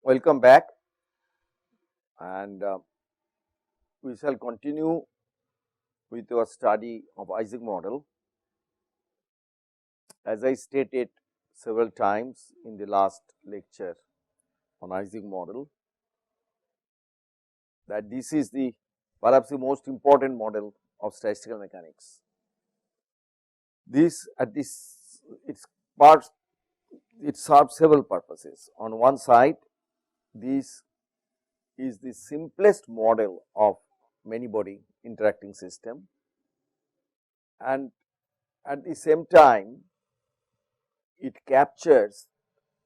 Welcome back, and we shall continue with our study of Ising model. As I stated several times in the last lecture on Ising model, that this is the perhaps the most important model of statistical mechanics. This at this its parts it serves several purposes. On one side, this is the simplest model of many body interacting system, and at the same time it captures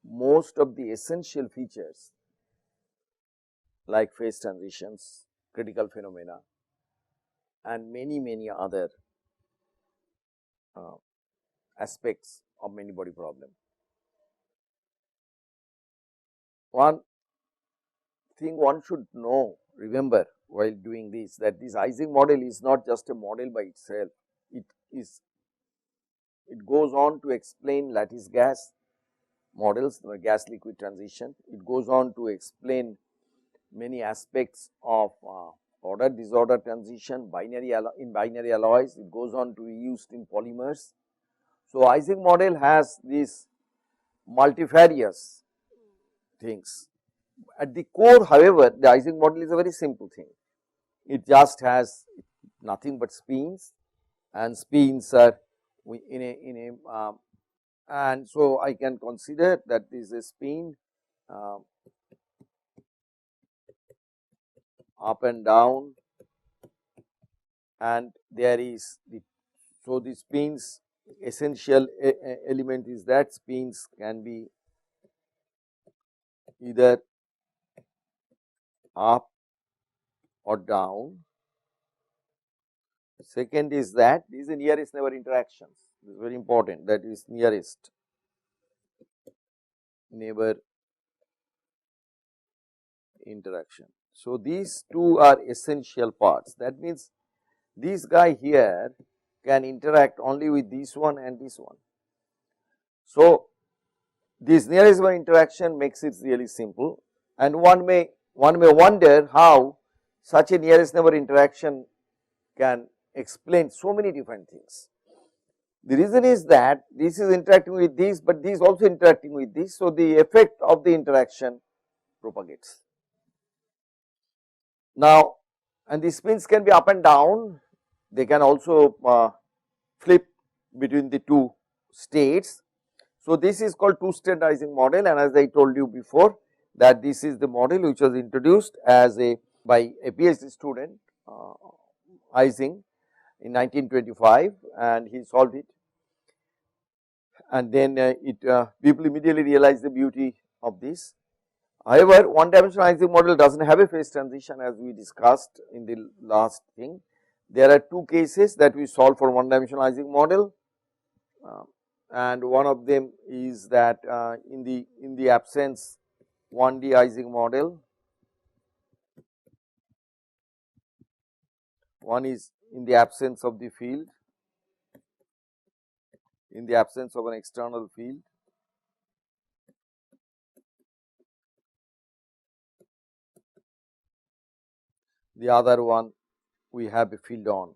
most of the essential features like phase transitions, critical phenomena, and many other aspects of many body problem. One thing one should remember while doing this, that this Ising model is not just a model by itself. It goes on to explain lattice gas models, the gas liquid transition. It goes on to explain many aspects of order disorder transition, in binary alloys. It goes on to be used in polymers. So, Ising model has these multifarious things. At the core, however, the Ising model is a very simple thing. It just has nothing but spins, and spins are and so I can consider that this is a spin up and down, and there is the spins essential element is that spins can be either up or down. Second is that this is the nearest neighbor interactions. This is very important, that is nearest neighbor interaction. So, these two are essential parts. That means, this guy here can interact only with this one and this one. So, this nearest neighbor interaction makes it really simple, and one may wonder how such a nearest neighbor interaction can explain so many different things. The reason is that this is interacting with this, but this is also interacting with this. So, the effect of the interaction propagates. Now, and the spins can be up and down, they can also flip between the two states. So, this is called two-state Ising model, and as I told you before, that this is the model which was introduced as by a PhD student Ising in 1925, and he solved it, and then people immediately realized the beauty of this. However, one dimensional Ising model does not have a phase transition, as we discussed in the last thing. There are two cases that we solve for one dimensional Ising model, and one of them is that in the absence 1D Ising model, one is in the absence of the field, in the absence of an external field. The other one we have a field on.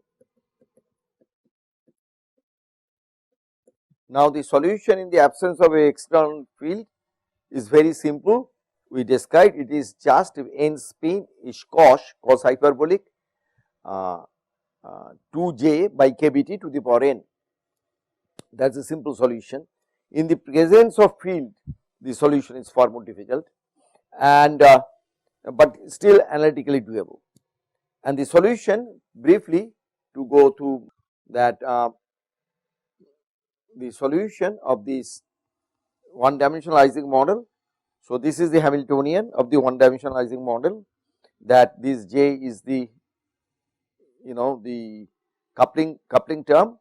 Now, the solution in the absence of a external field is very simple. We described it is just n spin is cos hyperbolic 2j by kBt to the power n. That is a simple solution. In the presence of field, the solution is far more difficult, and but still analytically doable. And the solution, briefly to go through that, the solution of this one dimensional Ising model. So, this is the Hamiltonian of the one dimensional Ising model, that this j is the the coupling term,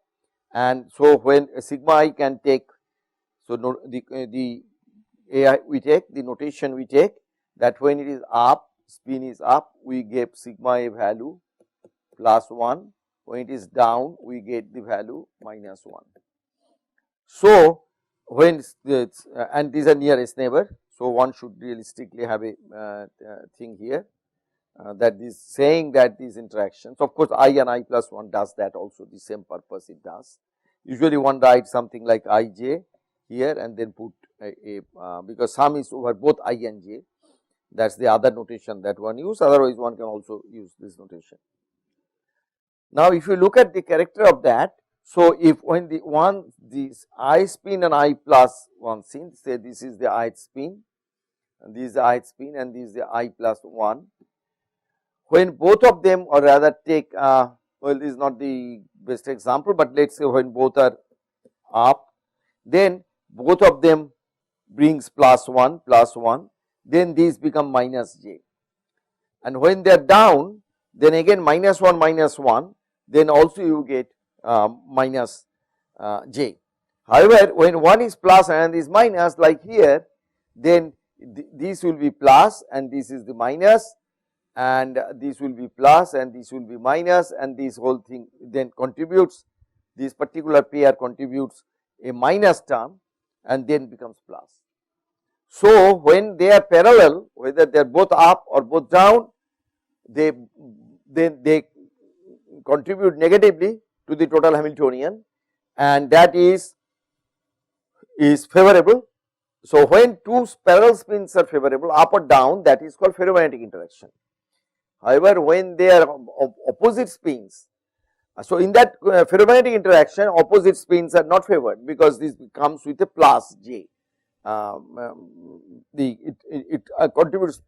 and so when sigma I can take, so the ai we take, the notation we take, that when it is up, spin is up, we get sigma a value plus 1, when it is down we get the value minus 1. So, when and these are nearest neighbor. So, one should realistically have a thing here that is saying that these interactions, of course, I and I plus 1 does that also, the same purpose it does. Usually one writes something like I j here and then put because sum is over both I and j, that is the other notation that one use, otherwise one can also use this notation. Now, if you look at the character of that, so if when the one this I spin and I plus 1 spin, say this is the ith spin and this is the ith spin and this is the I plus 1, when both of them, or rather take well, this is not the best example, but let us say when both are up, then both of them brings plus 1, then these become minus j, and when they are down, then again minus 1, then also you get minus j. However, when one is plus and is minus like here, then this will be plus and this is the minus, and this will be plus and this will be minus, and this whole thing then contributes, this particular pair contributes a minus term and then becomes plus. So, when they are parallel, whether they are both up or both down, they contribute negatively to the total Hamiltonian, and that is favorable. So, when two parallel spins are favorable up or down, that is called ferromagnetic interaction. However, when they are opposite spins, so in that ferromagnetic interaction, opposite spins are not favored because this comes with a plus j. It contributes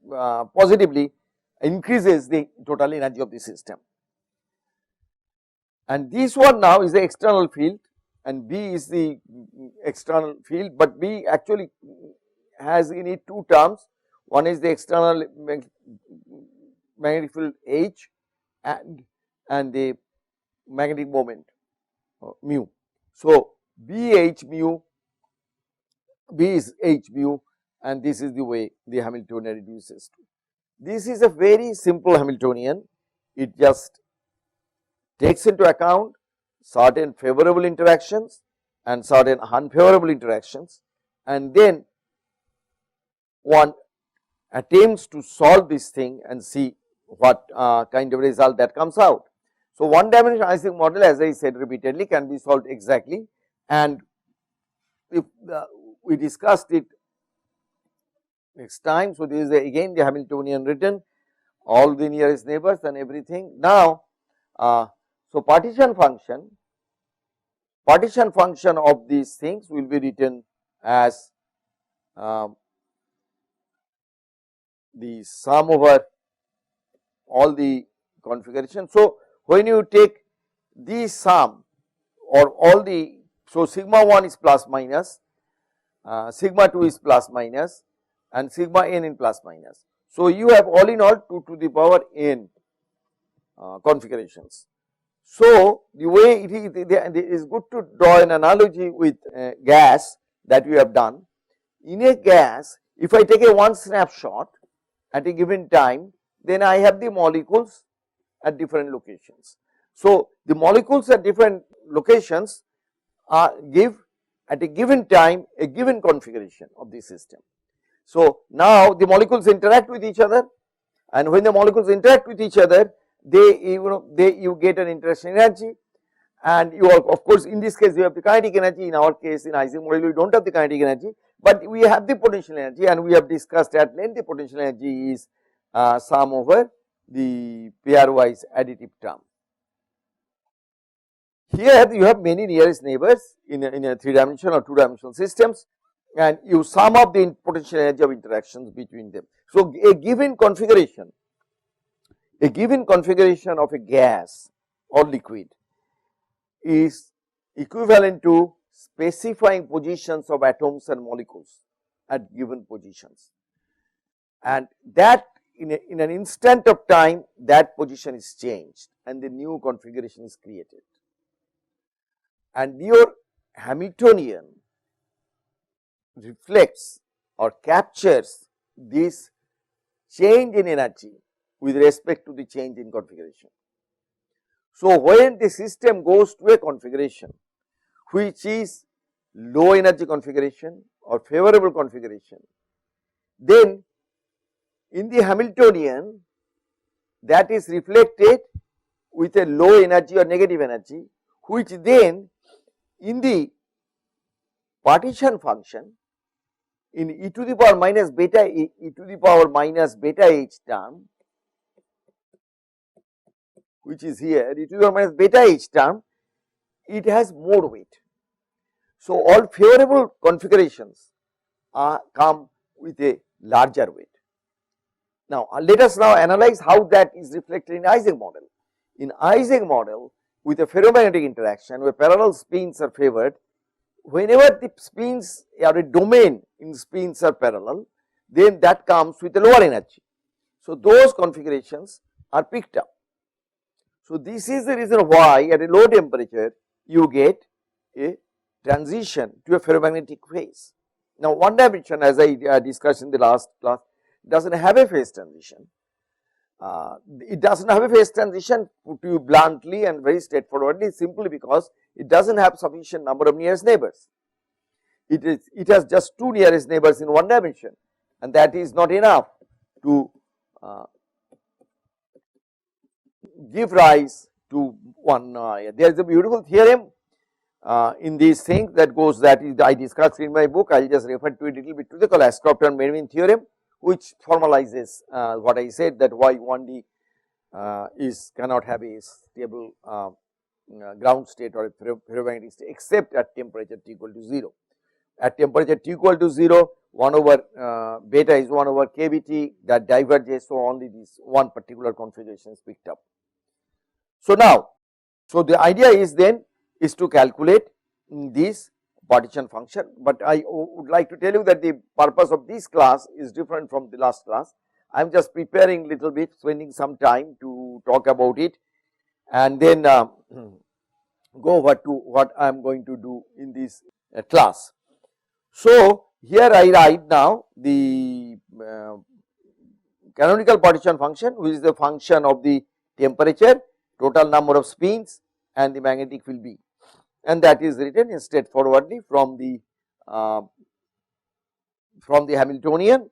positively, increases the total energy of the system. And this one now is the external field and B is the external field, but B actually has in it two terms. One is the external magnetic field H and the magnetic moment mu. So, B H mu, B is H mu, and this is the way the Hamiltonian reduces to. This is a very simple Hamiltonian. It just takes into account certain favorable interactions and certain unfavorable interactions, and then one attempts to solve this thing and see what kind of result that comes out. So, one dimensional Ising model, as I said repeatedly, can be solved exactly, and if we discussed it next time. So, this is again the Hamiltonian written, all the nearest neighbors and everything. Now, so partition function of these things will be written as the sum over all the configuration. So, when you take the sum or all the, so sigma 1 is plus minus, sigma 2 is plus minus, and sigma n in plus minus. So, you have all in all 2 to the power n configurations. So, the way it is good to draw an analogy with gas that we have done. In a gas, if I take a one snapshot at a given time, then I have the molecules at different locations. So, the molecules at different locations give at a given time a given configuration of the system. So, now the molecules interact with each other, and when the molecules interact with each other, you get an interaction energy, and you are, of course, in this case you have the kinetic energy. In our case, in Ising model, we do not have the kinetic energy, but we have the potential energy, and we have discussed at length the potential energy is sum over the pairwise additive term. Here you have many nearest neighbors in a 3-dimensional or 2-dimensional systems, and you sum up the potential energy of interactions between them. So, a given configuration of a gas or liquid is equivalent to specifying positions of atoms and molecules at given positions, and that in an instant of time that position is changed and the new configuration is created, and your Hamiltonian reflects or captures this change in energy with respect to the change in configuration. So, when the system goes to a configuration which is low energy configuration or favorable configuration, then in the Hamiltonian that is reflected with a low energy or negative energy, which then in the partition function in e to the power minus beta e to the power minus beta h term, which is here, e to the power minus beta h term, it has more weight. So, all favorable configurations come with a larger weight. Now, let us now analyze how that is reflected in Ising model. In Ising model, with a ferromagnetic interaction where parallel spins are favored, whenever the spins or a domain in spins are parallel, then that comes with a lower energy. So, those configurations are picked up. So, this is the reason why at a low temperature you get a transition to a ferromagnetic phase. Now, one dimension, as I discussed in the last class, does not have a phase transition. It does not have a phase transition, put you bluntly and very straightforwardly, simply because it does not have sufficient number of nearest neighbors. It has just two nearest neighbors in one dimension, and that is not enough to give rise to one. There is a beautiful theorem in these things that goes, that is I discussed in my book. I will just refer to it a little bit, to the Ashcroft-Melvin theorem, which formalizes what I said, that why 1D cannot have a stable ground state or a ferromagnetic state except at temperature T equal to 0. At temperature T equal to 0, 1 over beta is 1 over kBT, that diverges, so only this one particular configuration is picked up. So, now, so the idea is then is to calculate this partition function, but I would like to tell you that the purpose of this class is different from the last class. I am just preparing little bit, spending some time to talk about it, and then go over to what I am going to do in this class. So, here I write now the canonical partition function, which is the function of the temperature, total number of spins, and the magnetic field B, and that is written in straightforwardly from the Hamiltonian,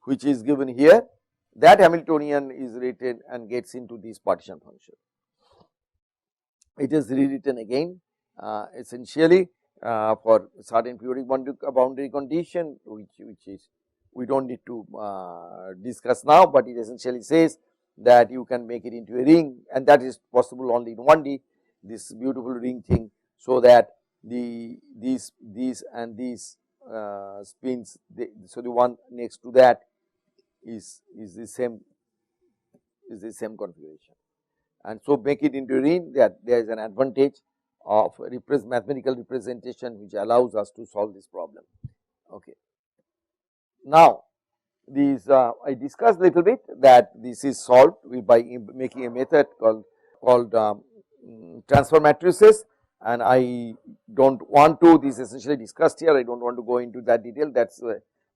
which is given here. That Hamiltonian is written and gets into this partition function. It is rewritten again essentially for certain periodic boundary condition, which is we do not need to discuss now, but it essentially says that you can make it into a ring, and that is possible only in 1D, this beautiful ring thing, so that these and these spins, so the one next to that is the same configuration, and so make it into a ring, that there is an advantage of mathematical representation which allows us to solve this problem. Okay. Now, these I discussed little bit that this is solved by making a method called transfer matrices, and I do not want to, this is essentially discussed here, I do not want to go into that detail, that is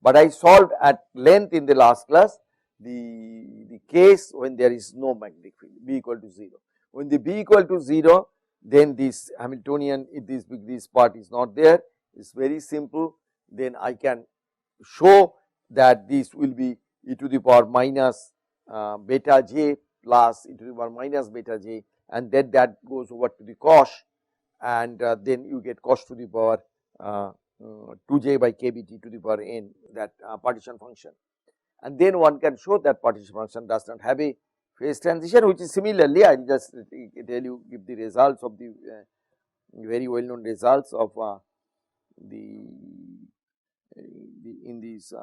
but I solved at length in the last class the case when there is no magnetic field, B equal to 0. When the B equal to 0, then this Hamiltonian, if this part is not there, it is very simple, then I can show that this will be e to the power minus beta j plus e to the power minus beta j, and then that goes over to the cosh, and then you get cosh to the power 2j by kBt to the power n, that partition function. And then one can show that partition function does not have a phase transition, which is similarly, I will just tell you, give the results of the very well known results of in these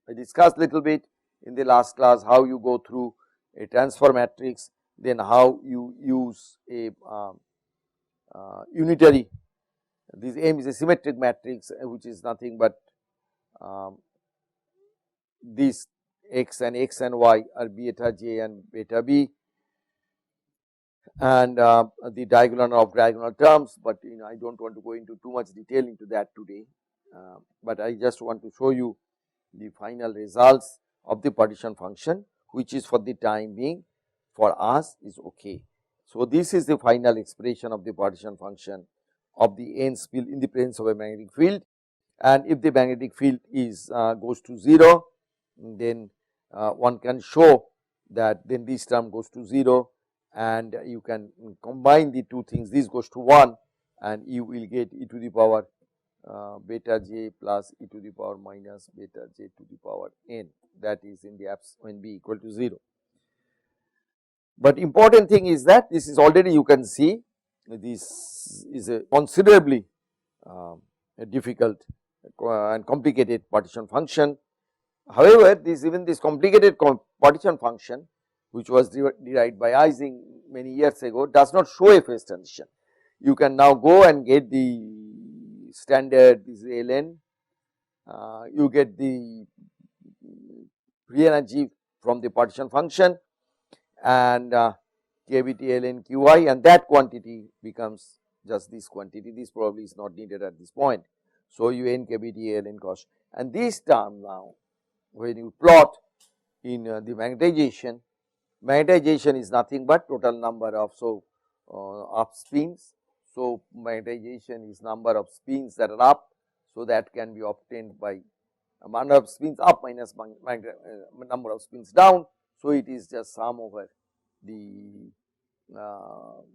I discussed little bit in the last class how you go through a transfer matrix, then how you use a unitary, this M is a symmetric matrix, which is nothing but these x and y are beta j and beta b, and the diagonal of diagonal terms, but I do not want to go into too much detail into that today, but I just want to show you the final results of the partition function, which is for the time being for us is okay. So, this is the final expression of the partition function of the ends field in the presence of a magnetic field, and if the magnetic field is goes to 0, then one can show that then this term goes to 0, and you can combine the two things, this goes to 1 and you will get e to the power beta j plus e to the power minus beta j to the power n, that is in the apps when b equal to 0. But important thing is that this is already, you can see this is a considerably a difficult and complicated partition function. However, even this complicated partition function, which was derived by Ising many years ago, does not show a phase transition. You can now go and get the standard, this is ln, you get the free energy from the partition function, and kBT ln qi, and that quantity becomes just this quantity. This probably is not needed at this point. So, you n kBT ln cos, and this term now when you plot in the magnetization, magnetization is nothing but total number of up spins. So, magnetization is number of spins that are up, so that can be obtained by number of spins up minus number of spins down. So, it is just sum over the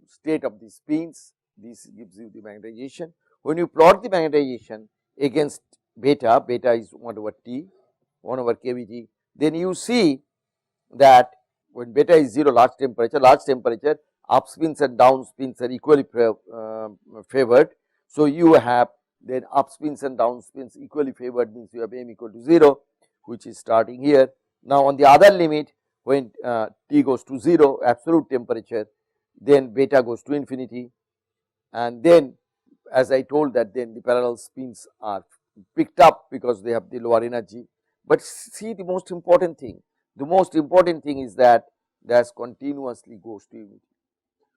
state of the spins, this gives you the magnetization. When you plot the magnetization against beta, beta is 1 over T, 1 over kBT, then you see that when beta is 0, large temperature, up spins and down spins are equally favored. So, you have then up spins and down spins equally favored, means you have m equal to 0, which is starting here. Now, on the other limit, when T goes to 0, absolute temperature, then beta goes to infinity, and then as I told that then the parallel spins are picked up because they have the lower energy. But see, the most important thing is that dash continuously goes to unity.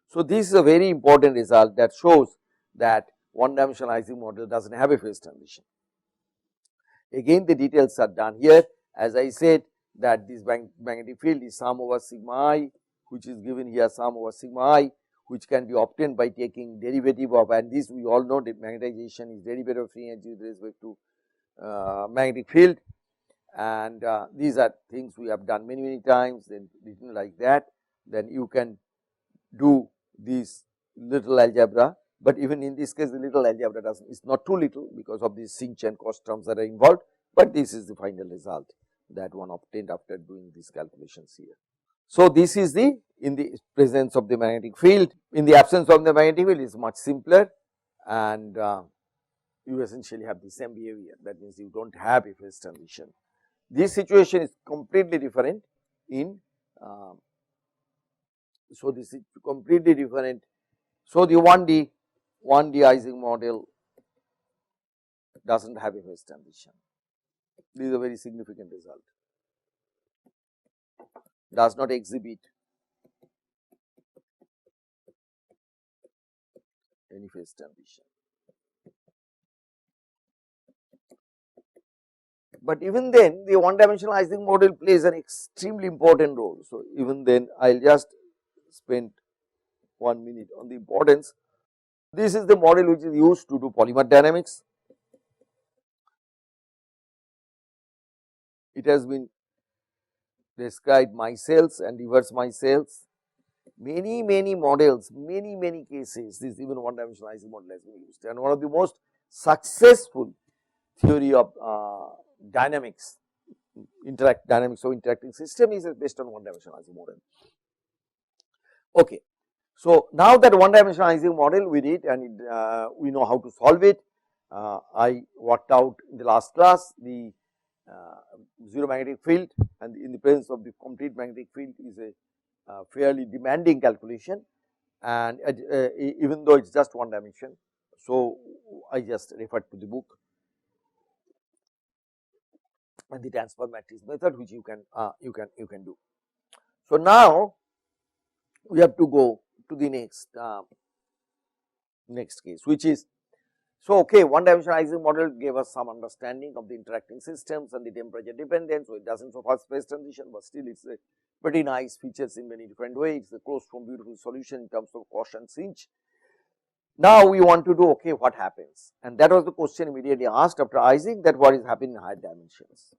So, this is a very important result that shows that one dimensional Ising model does not have a phase transition. Again, the details are done here. As I said, that this magnetic field is sum over sigma I, which is given here sum over sigma I, which can be obtained by taking derivative of, and this we all know that magnetization is derivative of free energy with respect to magnetic field, and these are things we have done many times, then written like that. Then you can do this little algebra, but even in this case the little algebra is not too little because of these sinh and cos terms that are involved, but this is the final result that one obtained after doing these calculations here. So, this is the in the presence of the magnetic field. In the absence of the magnetic field, it is much simpler, and you essentially have the same behavior, that means you do not have a phase transition. This situation is completely different in so this is completely different. So, the 1D Ising model does not have a phase transition. This is a very significant result, does not exhibit any phase transition. But even then the one dimensional Ising model plays an extremely important role. So, even then I will just spend 1 minute on the importance. This is the model which is used to do polymer dynamics. It has been described micelles and reverse micelles, many models, many cases, this even one dimensional Ising model has been used, and one of the most successful theory of dynamics, dynamics of interacting system is based on one dimensional Ising model. Okay. So, now that one dimensional Ising model we did, and we know how to solve it. I worked out in the last class the zero magnetic field, and in the presence of the complete magnetic field is a fairly demanding calculation, and even though it is just one dimension. So, I just referred to the book and the transfer matrix method, which you can do. So, now we have to go to the next case, which is, so okay, one dimensional Ising model gave us some understanding of the interacting systems and the temperature dependence. So, it does not show phase transition, but still it is a pretty nice features in many different ways. It is a closed form beautiful solution in terms of cos and sinh. Now, we want to do, okay, what happens, and that was the question immediately asked after Ising, that what is happening in higher dimensions.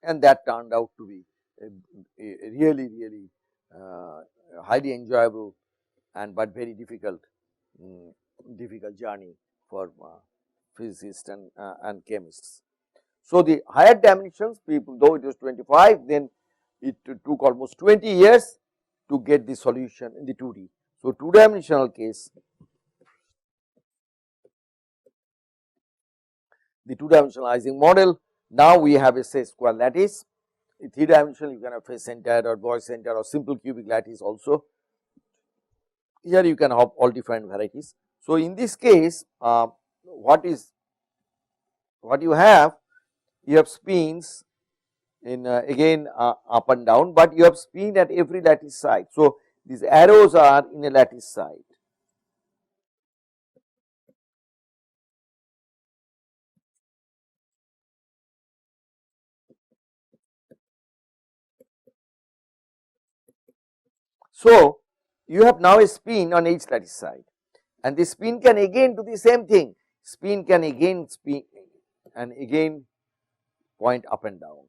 and that turned out to be a really highly enjoyable and but very difficult difficult journey for physicists and chemists. So, the higher dimensions, people, though it was 25, then it took almost 20 years to get the solution in the 2D. So, 2-dimensional case, the 2-dimensionalizing model, now we have a set square lattice. In 3-dimensional you can have face centered or void centered or simple cubic lattice also. Here you can have all different varieties. So, in this case what you have spins in again up and down, but you have spin at every lattice side. So, these arrows are in a lattice side. So, you have now a spin on each lattice side, and the spin can again do the same thing, spin can again spin and again point up and down.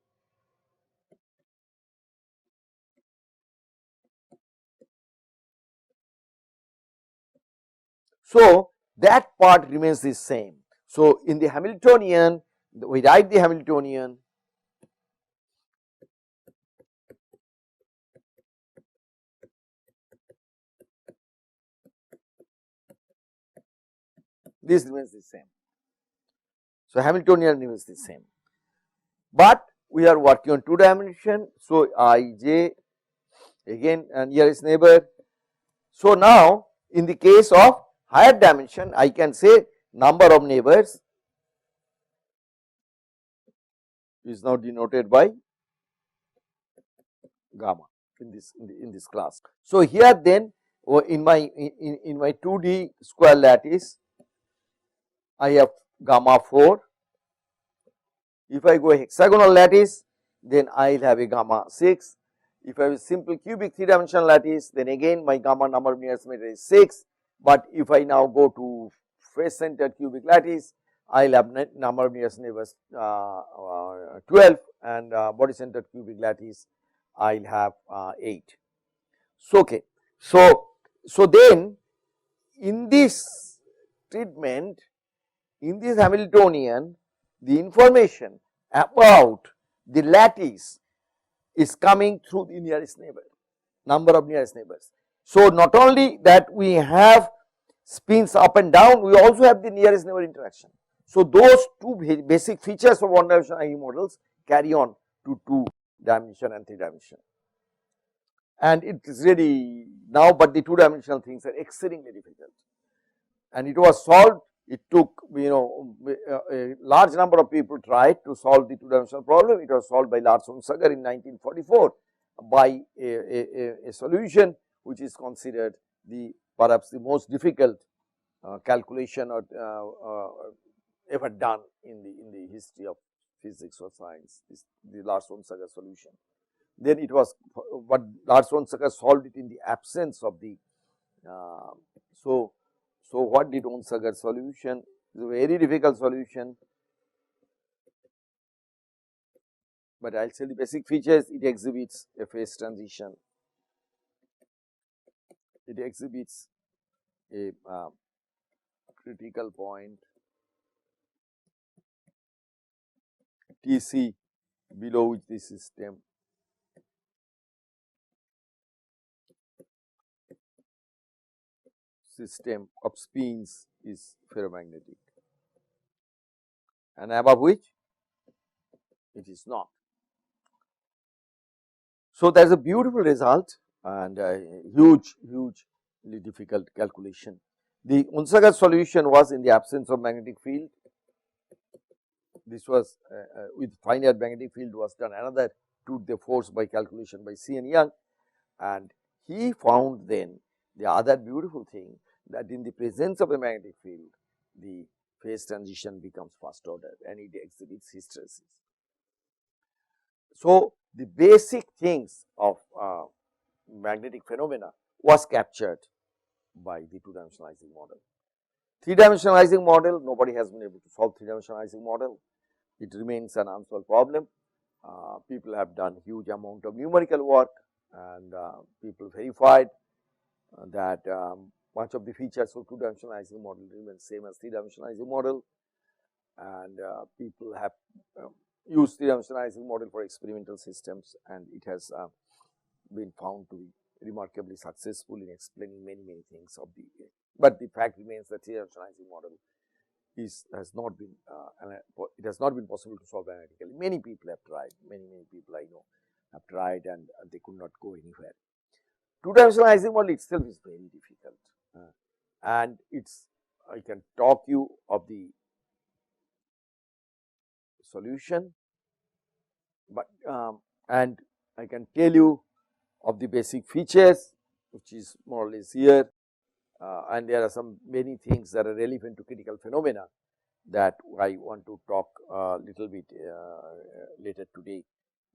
So, that part remains the same. So, in the Hamiltonian, we write the Hamiltonian this remains the same. So, Hamiltonian remains the same, but we are working on 2 dimension. So, I j again and nearest neighbor. So, now in the case of higher dimension, I can say number of neighbors is now denoted by gamma in this class. So, here then in my 2D square lattice I have gamma 4. If I go hexagonal lattice, then I will have a gamma 6. If I have a simple cubic 3-dimensional lattice, then again my gamma number of nearest neighbor is 6. But if I now go to face centered cubic lattice, I will have number of nearest neighbors 12, and body centered cubic lattice I will have 8. So, okay. So then in this treatment, in this Hamiltonian, the information about the lattice is coming through the nearest neighbor, number of nearest neighbors. So, not only that we have spins up and down, we also have the nearest neighbor interaction. So, those two basic features of 1-dimensional IE models carry on to 2-dimension and 3-dimension. And it is really now, but the 2-dimensional things are exceedingly difficult, and it was solved. It took a large number of people tried to solve the 2-dimensional problem. It was solved by Lars Onsager in 1944 by a solution which is considered perhaps the most difficult calculation ever done in the history of physics or science. The Lars Onsager solution. Then it was, but Lars Onsager solved it in the absence of the So, what did Onsager solution? It is a very difficult solution, but I will say the basic features. It exhibits a phase transition, it exhibits a critical point Tc below which the system of spins is ferromagnetic, and above which it is not. So, there is a beautiful result and a hugely difficult calculation. The Onsager solution was in the absence of magnetic field. This was with finite magnetic field was done another took the force by calculation by C. N. Young, and he found then the other beautiful thing, that in the presence of a magnetic field the phase transition becomes first order and it exhibits hysteresis. So, the basic things of magnetic phenomena was captured by the 2-dimensionalizing model. 3-dimensionalizing model, nobody has been able to solve 3-dimensionalizing model. It remains an unsolved problem, people have done huge amount of numerical work, and people verified that much of the features of two-dimensional Ising model remain same as three-dimensional Ising model, and people have used three-dimensional Ising model for experimental systems, and it has been found to be remarkably successful in explaining many things of the. But the fact remains that three-dimensional Ising model has not been it has not been possible to solve analytically. Many people have tried, many people I know have tried, and they could not go anywhere. Two-dimensional Ising model itself is very difficult, and I can talk you of the solution, but and I can tell you of the basic features, which is more or less here, and there are some many things that are relevant to critical phenomena that I want to talk a little bit later today,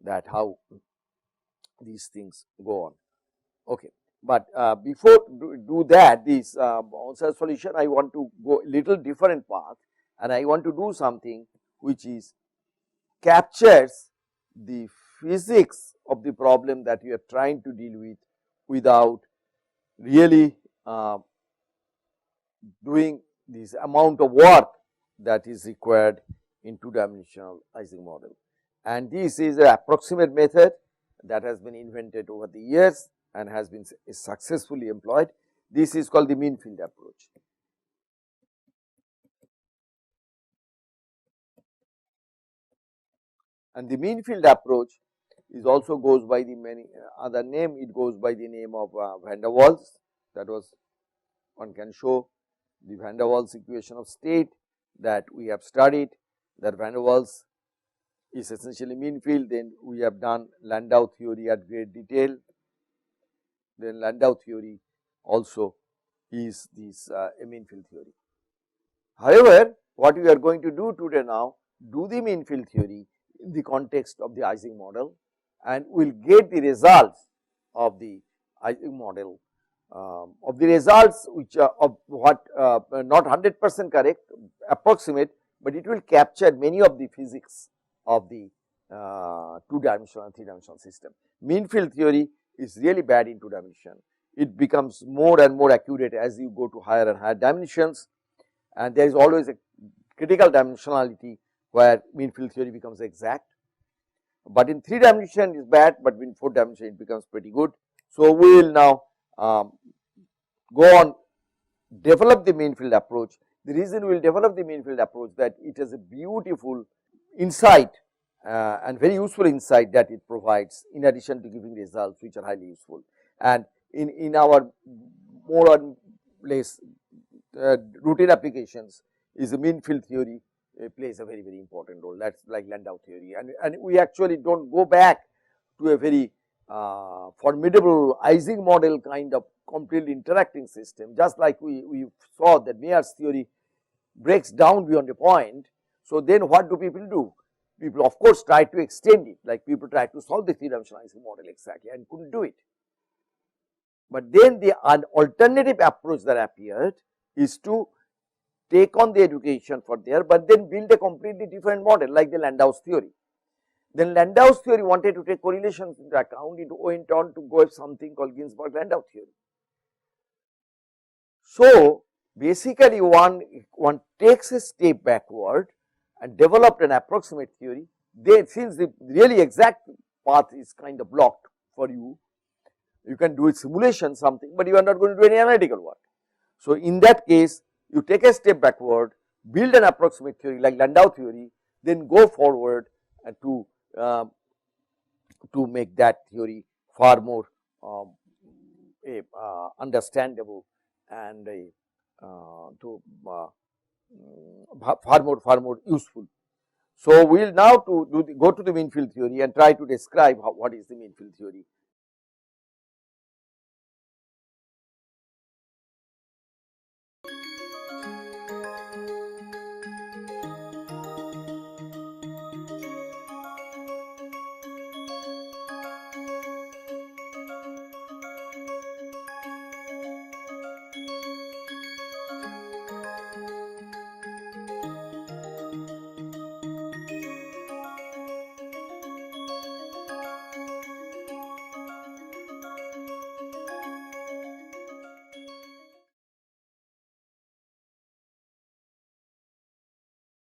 that how these things go on. Okay, but before do that, this Bonsai solution, I want to go little different path, and I want to do something which is captures the physics of the problem that we are trying to deal with without really doing this amount of work that is required in two-dimensional Ising model. And this is an approximate method that has been invented over the years and has been successfully employed. This is called the mean field approach. And the mean field approach is also goes by the many other name. It goes by the name of Van der Waals. That was, one can show the Van der Waals equation of state that we have studied, that Van der Waals is essentially mean field. Then we have done Landau theory at great detail. Then Landau theory also is this a mean field theory. However, what we are going to do today now, do the mean field theory in the context of the Ising model, and we will get the results of the Ising model, of the results which are of what not 100% correct, approximate, but it will capture many of the physics of the two-dimensional and three-dimensional system. Mean field theory is really bad in two dimension. It becomes more and more accurate as you go to higher and higher dimensions, and there is always a critical dimensionality where mean field theory becomes exact. But in three dimension is bad, but in four dimension it becomes pretty good. So we will now go on develop the mean field approach. The reason we will develop the mean field approach, that it has a beautiful insight and very useful insight that it provides, in addition to giving results which are highly useful. And in our more or less routine applications, is the mean field theory plays a very important role. That is like Landau theory, and we actually do not go back to a very formidable Ising model kind of completely interacting system, just like we saw that Mayer's theory breaks down beyond a point. So then what do people do? People of course try to extend it, like people try to solve the three-dimensional Ising model exactly and could not do it. But then the alternative approach that appeared is to take on the education for there, but then build a completely different model like the Landau's theory. Then Landau's theory wanted to take correlations into account, it went on to go with something called Ginzburg-Landau theory. So basically one takes a step backward and developed an approximate theory. Then since the really exact path is kind of blocked for you, you can do a simulation something, but you are not going to do any analytical work. So in that case, you take a step backward, build an approximate theory like Landau theory, then go forward and to make that theory far more understandable and far more useful. So we will now go to the mean field theory and try to describe what is the mean field theory